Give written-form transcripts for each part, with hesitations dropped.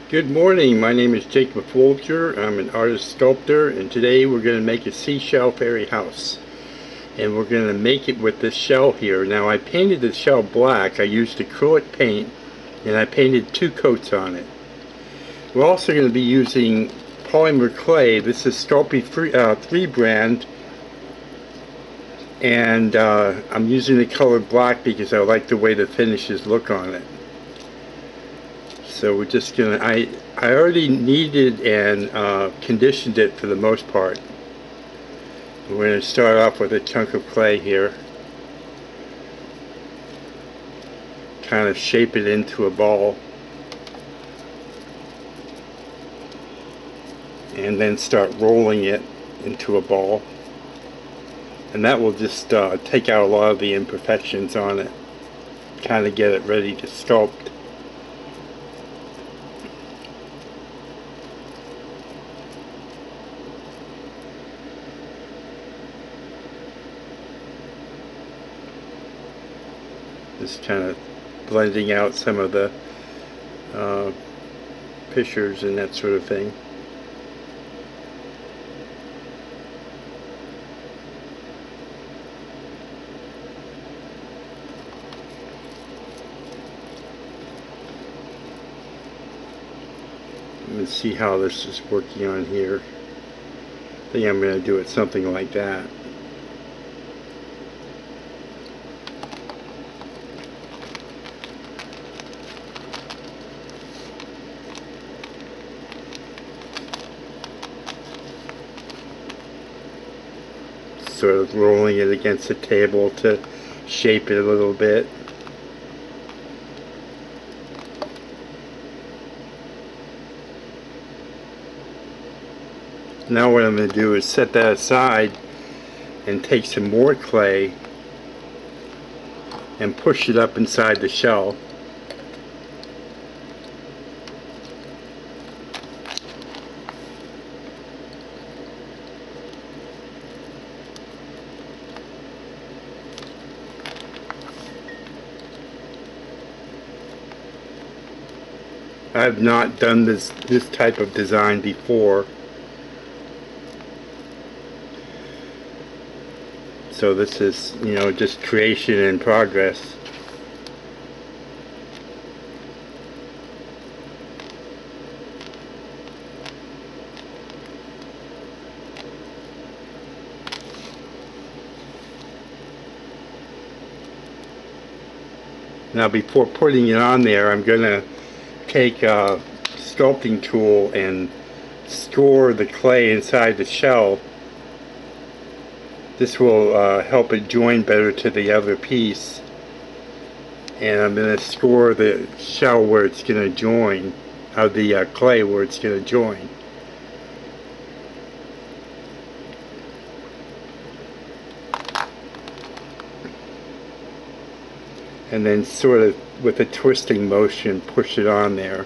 Good morning, my name is Jacob Folger. I'm an artist sculptor, and today we're going to make a seashell fairy house. And we're going to make it with this shell here. Now I painted the shell black. I used acrylic paint and I painted 2 coats on it. We're also going to be using Polymer clay. This is Sculpey 3 brand, and I'm using the color black because I like the way the finishes look on it. So we're just gonna, I already kneaded and conditioned it for the most part. We're going to start off with a chunk of clay here. Kind of shape it into a ball. And then start rolling it into a ball. And that will just take out a lot of the imperfections on it. Kind of get it ready to sculpt. Just kind of blending out some of the pictures and that sort of thing. Let's see how this is working on here. I think I'm going to do it something like that. Sort of rolling it against the table to shape it a little bit. Now what I'm going to do is set that aside and take some more clay and push it up inside the shell. I've not done this type of design before, so this is, you know, just creation in progress. Now before putting it on there, I'm going to take a sculpting tool and score the clay inside the shell. This will help it join better to the other piece, and I'm going to score the shell where it's going to join, the clay where it's going to join. And then sort of with a twisting motion push it on there.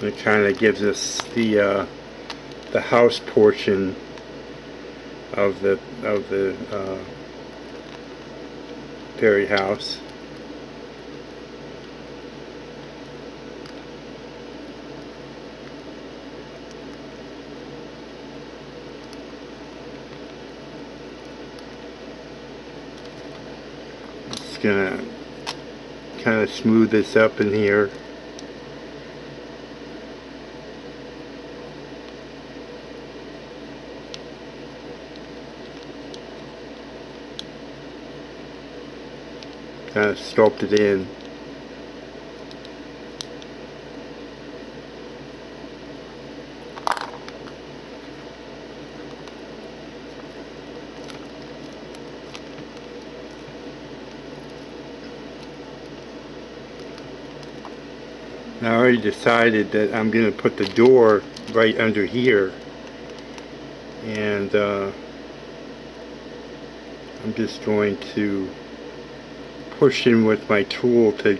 It kind of gives us the house portion of the fairy house. Just gonna kind of smooth this up in here. Kind of sculpt it in. Now I already decided that I'm going to put the door right under here, and I'm just going to pushing with my tool to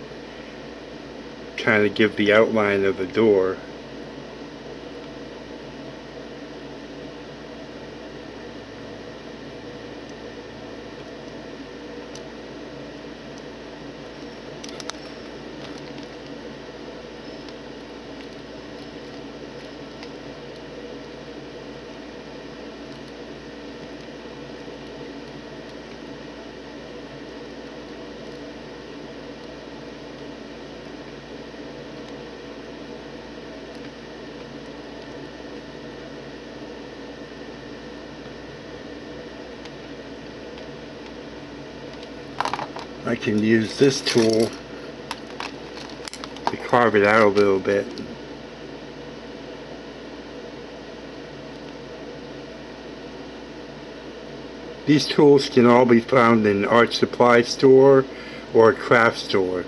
kind of give the outline of the door. I can use this tool to carve it out a little bit. These tools can all be found in an art supply store or a craft store.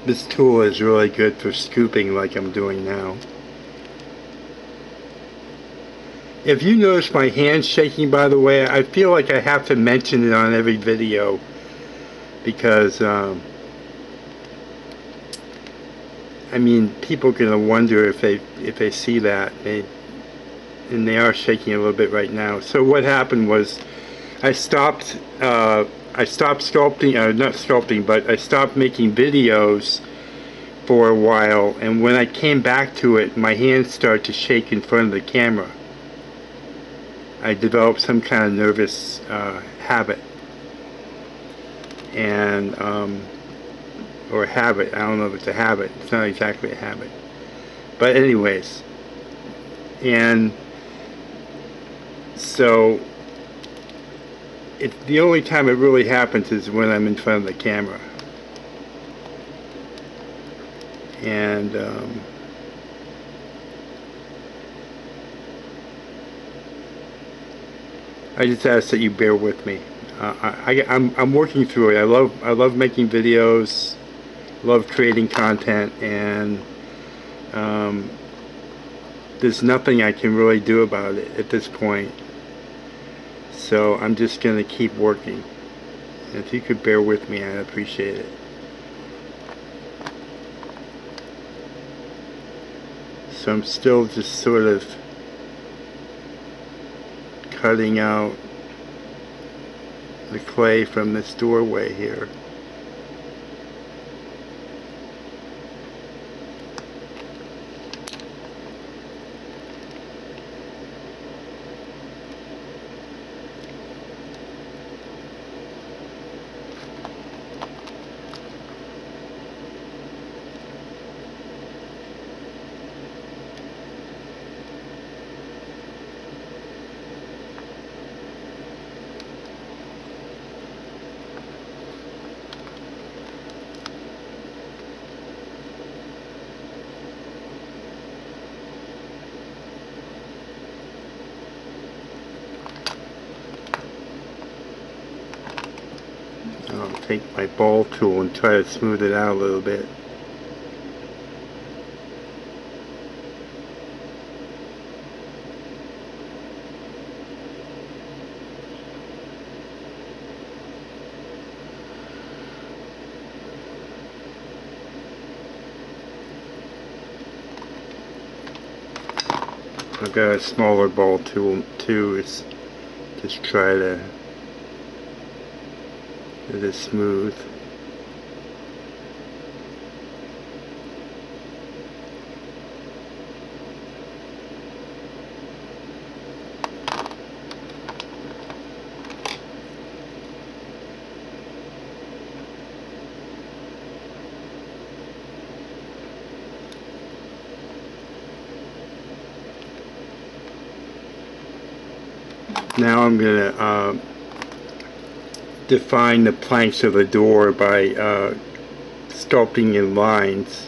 This tool is really good for scooping like I'm doing now. If you notice my hands shaking, by the way, I feel like I have to mention it on every video because I mean, people are going to wonder if they see that, and they are shaking a little bit right now. So what happened was I stopped sculpting, not sculpting, but I stopped making videos for a while, and when I came back to it, my hands started to shake in front of the camera. I developed some kind of nervous habit, and or habit, I don't know if it's a habit, it's not exactly a habit, but anyways, and so the only time it really happens is when I'm in front of the camera. And I just ask that you bear with me. I'm working through it. I love making videos, love creating content, and there's nothing I can really do about it at this point. So I'm just going to keep working. And if you could bear with me, I'd appreciate it. So I'm still just sort of cutting out the clay from this doorway here. I'll take my ball tool and try to smooth it out a little bit. I've got a smaller ball tool too. It's just try to get it smooth. Now I'm going to define the planks of the door by sculpting in lines.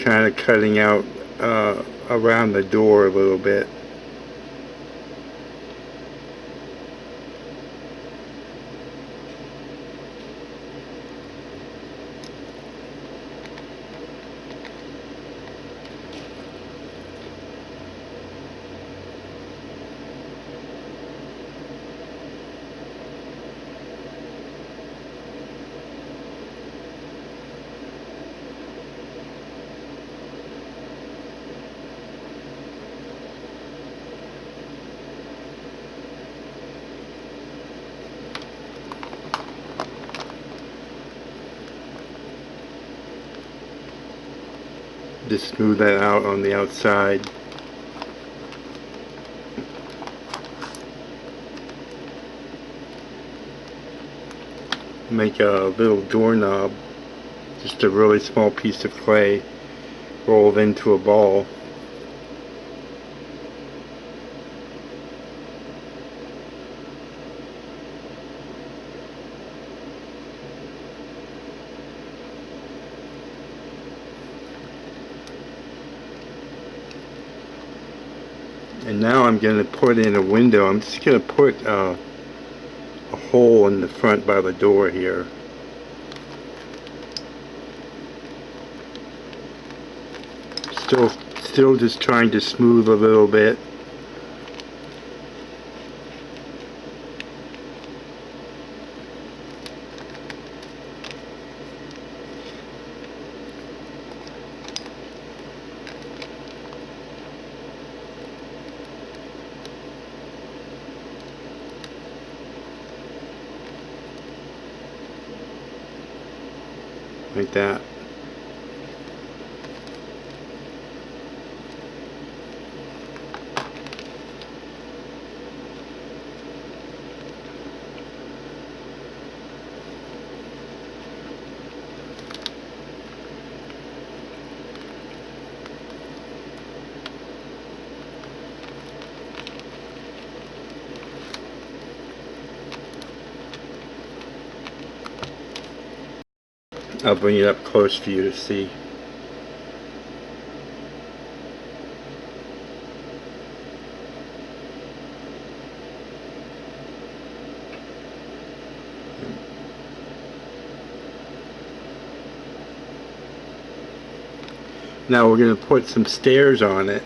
kind of cutting out around the door a little bit. Just smooth that out on the outside. Make a little doorknob, just a really small piece of clay rolled into a ball. And now I'm going to put in a window. I'm just going to put a hole in the front by the door here. Still just trying to smooth a little bit. Like that. I'll bring it up close for you to see. Now we're going to put some stairs on it.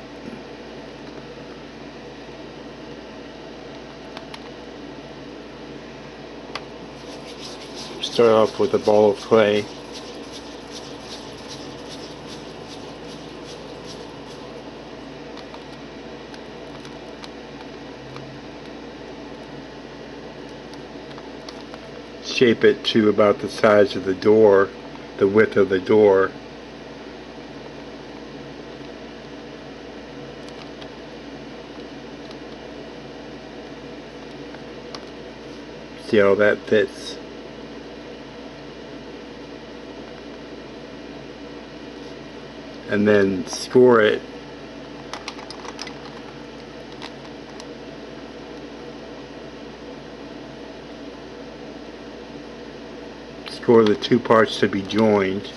Start off with a ball of clay. Shape it to about the size of the door, the width of the door. See how that fits. And then score it. Score the two parts to be joined.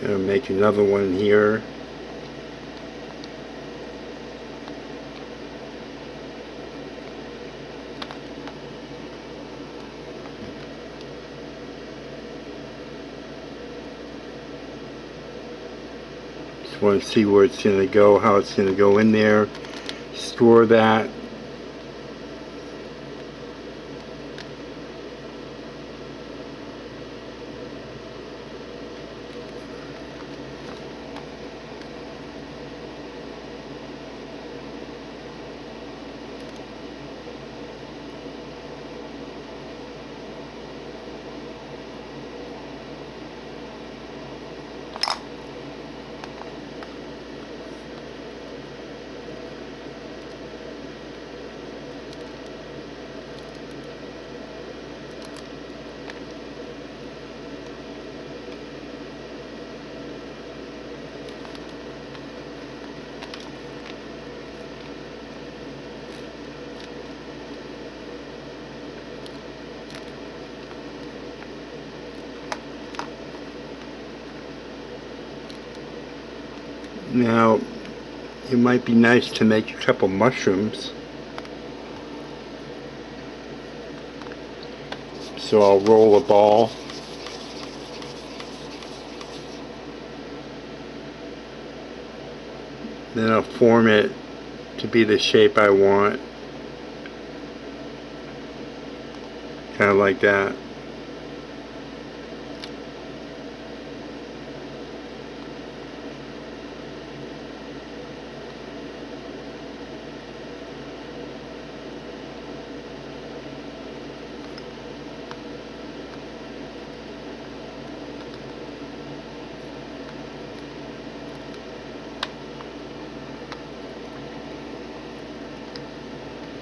Gonna make another one here. Just want to see where it's going to go, how it's going to go in there. Store that. Now, it might be nice to make a couple mushrooms. So I'll roll a ball. Then I'll form it to be the shape I want. Kind of like that.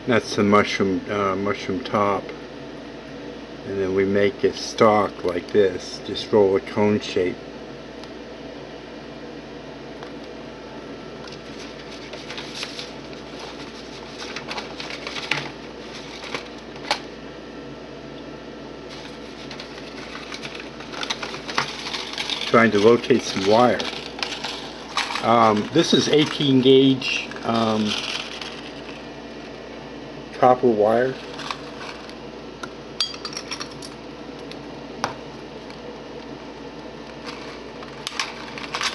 That's the mushroom top, and then we make a stalk like this. Just roll a cone shape. Trying to locate some wire. This is 18 gauge copper wire.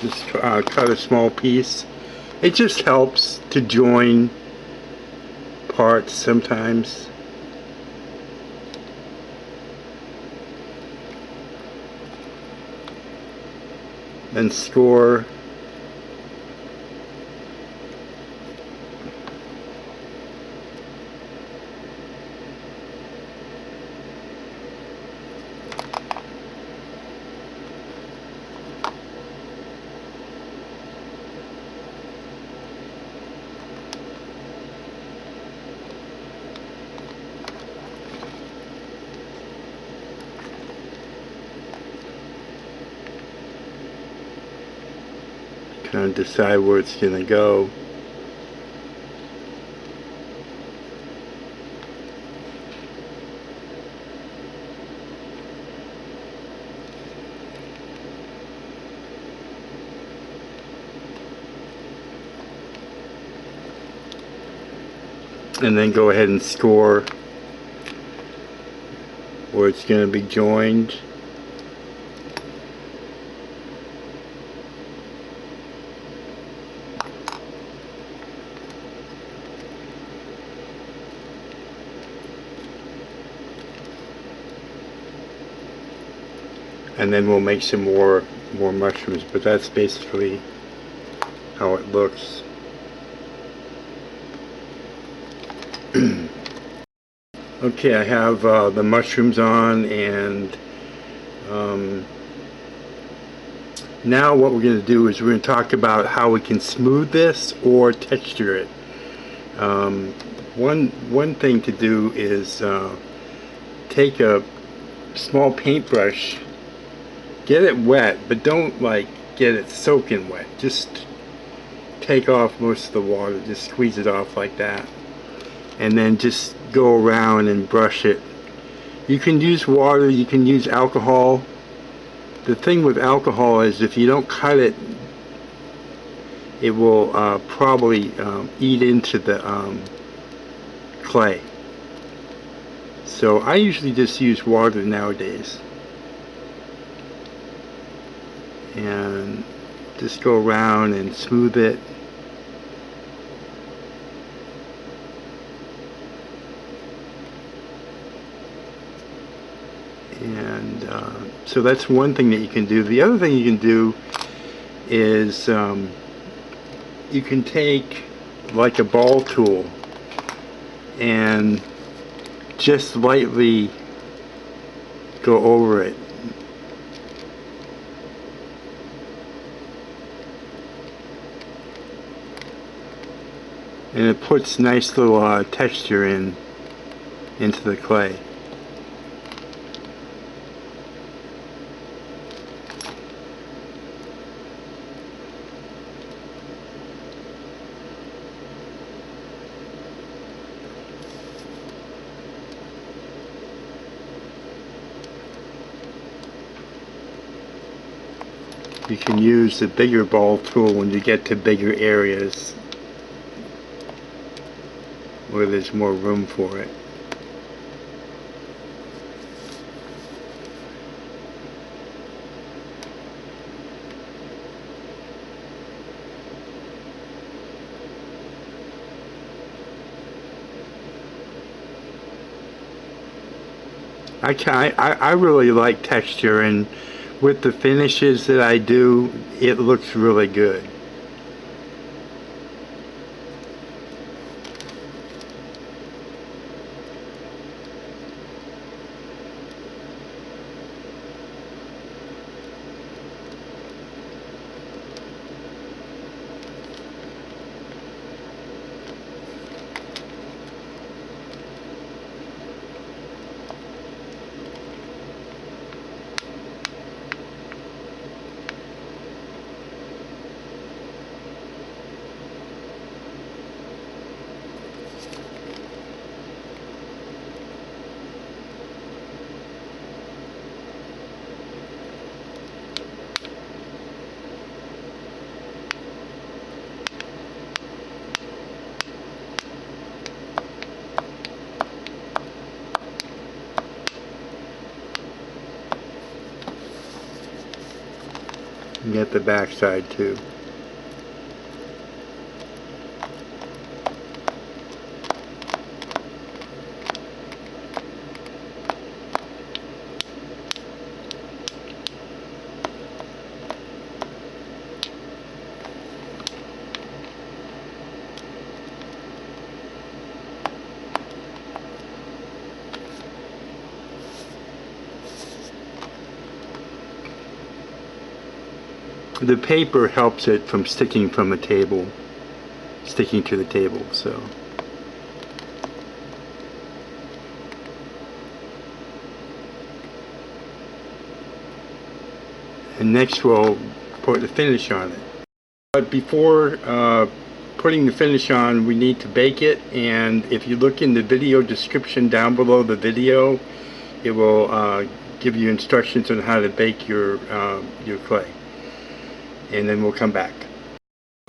Just cut a small piece. It just helps to join parts sometimes. Then score. Kind of decide where it's going to go. And then go ahead and score where it's going to be joined. And then we'll make some more mushrooms, but that's basically how it looks. Okay, I have the mushrooms on, and now what we're going to do is we're going to talk about how we can smooth this or texture it. One thing to do is take a small paintbrush, get it wet, but don't like get it soaking wet. Just take off most of the water, just squeeze it off like that, and then just go around and brush it. You can use water, you can use alcohol. The thing with alcohol is if you don't cut it, it will probably eat into the clay. So I usually just use water nowadays. And just go around and smooth it. so that's one thing that you can do. The other thing you can do is you can take like a ball tool and just lightly go over it. And it puts nice little texture into the clay. You can use the bigger ball tool when you get to bigger areas where there's more room for it. I really like texture, and with the finishes that I do, it looks really good. And get the back side too. The paper helps it from sticking to the table, so. And next we'll put the finish on it. But before putting the finish on, we need to bake it, and if you look in the video description down below the video, it will give you instructions on how to bake your clay. And then we'll come back.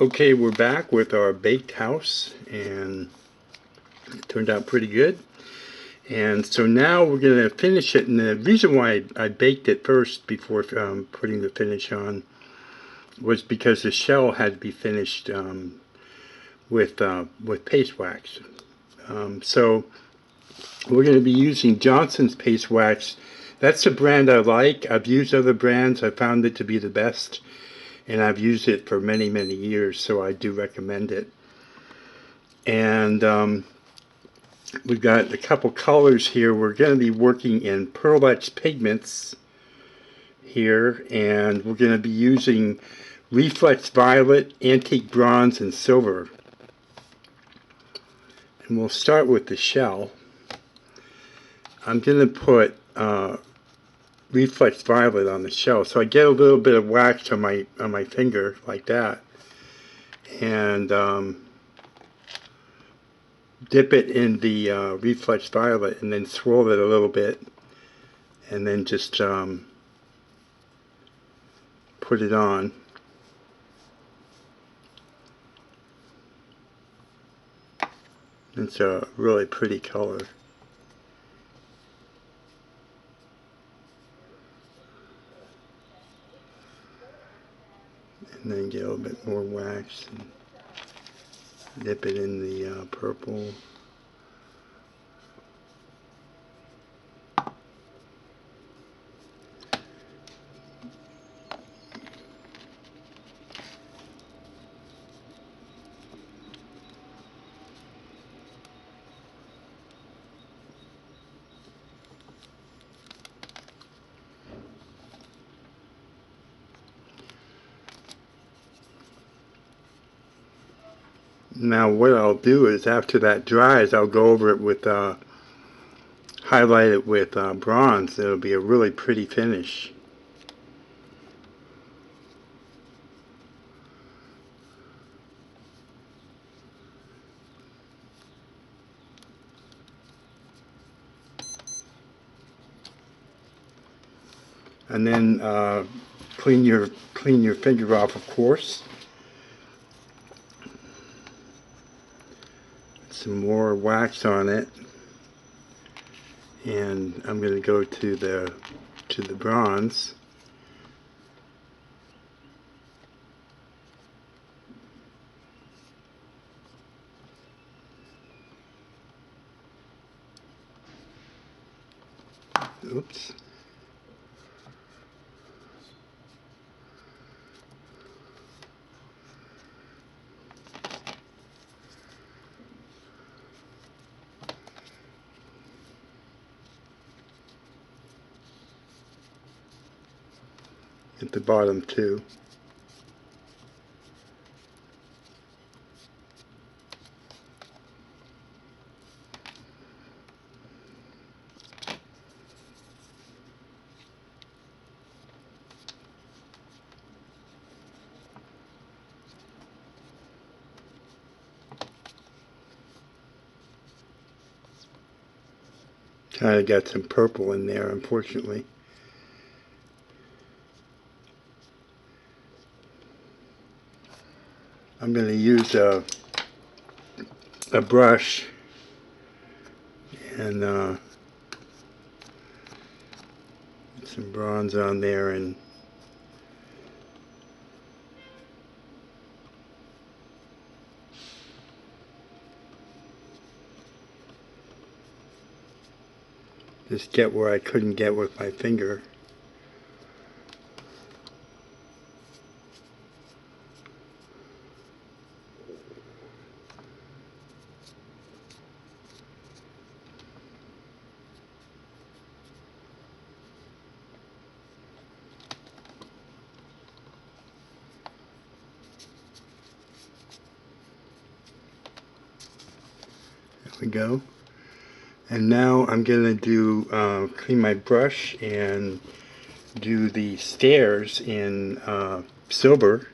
Okay, we're back with our baked house, and it turned out pretty good. And so now we're going to finish it, and the reason why I baked it first before putting the finish on was because the shell had to be finished with paste wax. So we're going to be using Johnson's paste wax. That's the brand I like. I've used other brands. I found it to be the best, and I've used it for many, many years, so I do recommend it. And we've got a couple colors here. We're going to be working in Pearlette's Pigments here, and we're going to be using Reflex Violet, Antique Bronze, and Silver. And we'll start with the shell. I'm going to put Reflex Violet on the shell, so I get a little bit of wax on my finger like that, and dip it in the Reflex Violet, and then swirl it a little bit, and then just put it on. It's a really pretty color. And then get a little bit more wax and dip it in the purple. Now what I'll do is after that dries, I'll go over it with highlight it with bronze. It'll be a really pretty finish. And then clean your finger off, of course. Some more wax on it, and I'm going to go to the bronze. Oops. At the bottom too. Kind of got some purple in there, unfortunately. I'm going to use a brush and put some bronze on there and just get where I couldn't get with my finger. There we go. And now I'm going to do clean my brush and do the stairs in silver.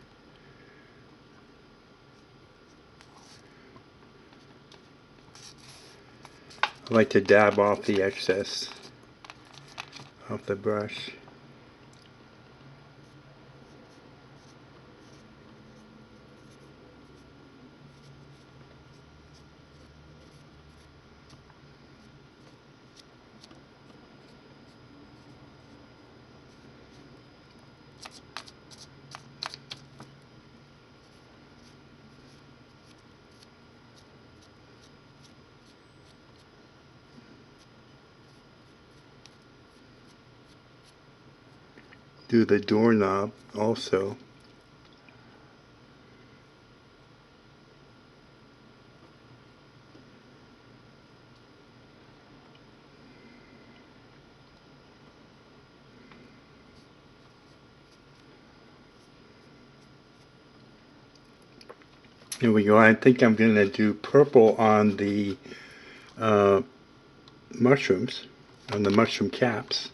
I like to dab off the excess off the brush. Do the doorknob also. Here we go. I think I'm going to do purple on the mushrooms, on the mushroom caps.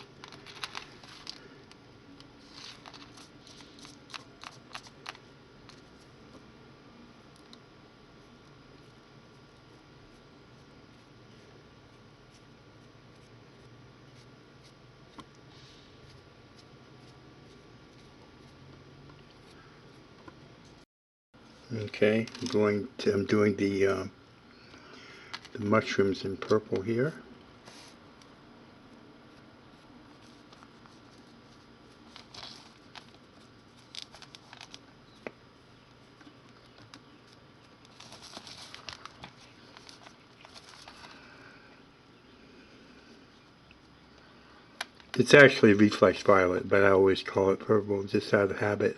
Okay, I'm doing the mushrooms in purple here. It's actually Reflex Violet, but I always call it purple just out of habit.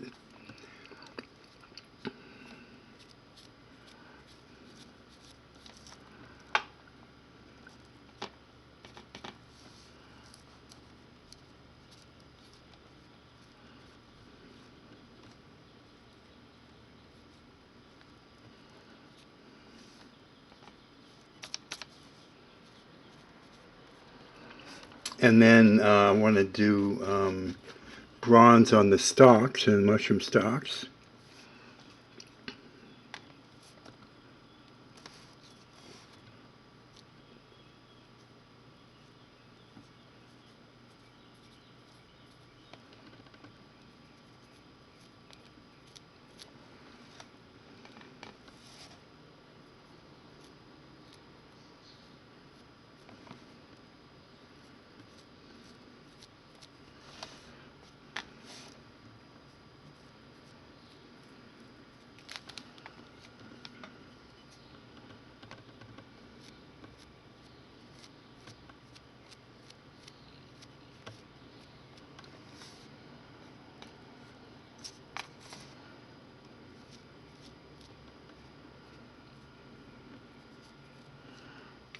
And then I want to do bronze on the stalks and mushroom stalks.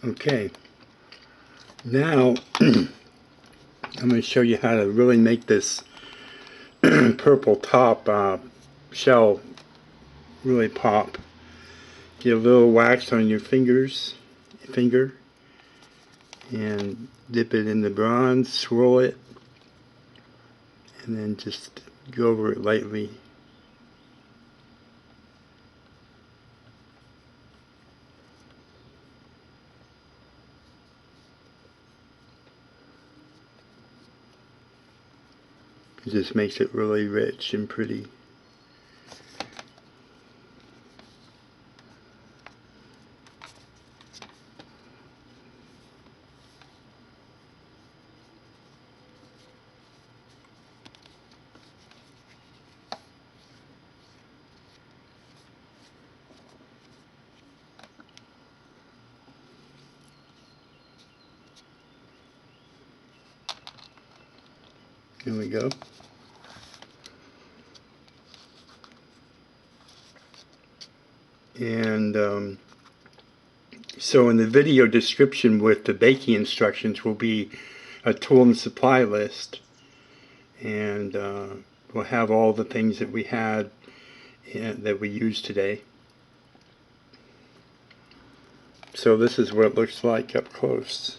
Okay, now I'm going to show you how to really make this purple top shell really pop. Get a little wax on your finger, and dip it in the bronze, swirl it, and then just go over it lightly. It just makes it really rich and pretty. Here we go. And so in the video description with the baking instructions will be a tool and supply list, and we'll have all the things that we had that we used today. So this is what it looks like up close.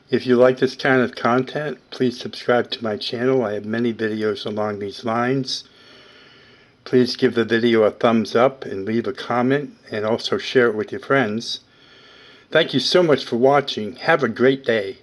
If you like this kind of content, please subscribe to my channel. I have many videos along these lines. Please give the video a thumbs up and leave a comment, and also share it with your friends. Thank you so much for watching. Have a great day.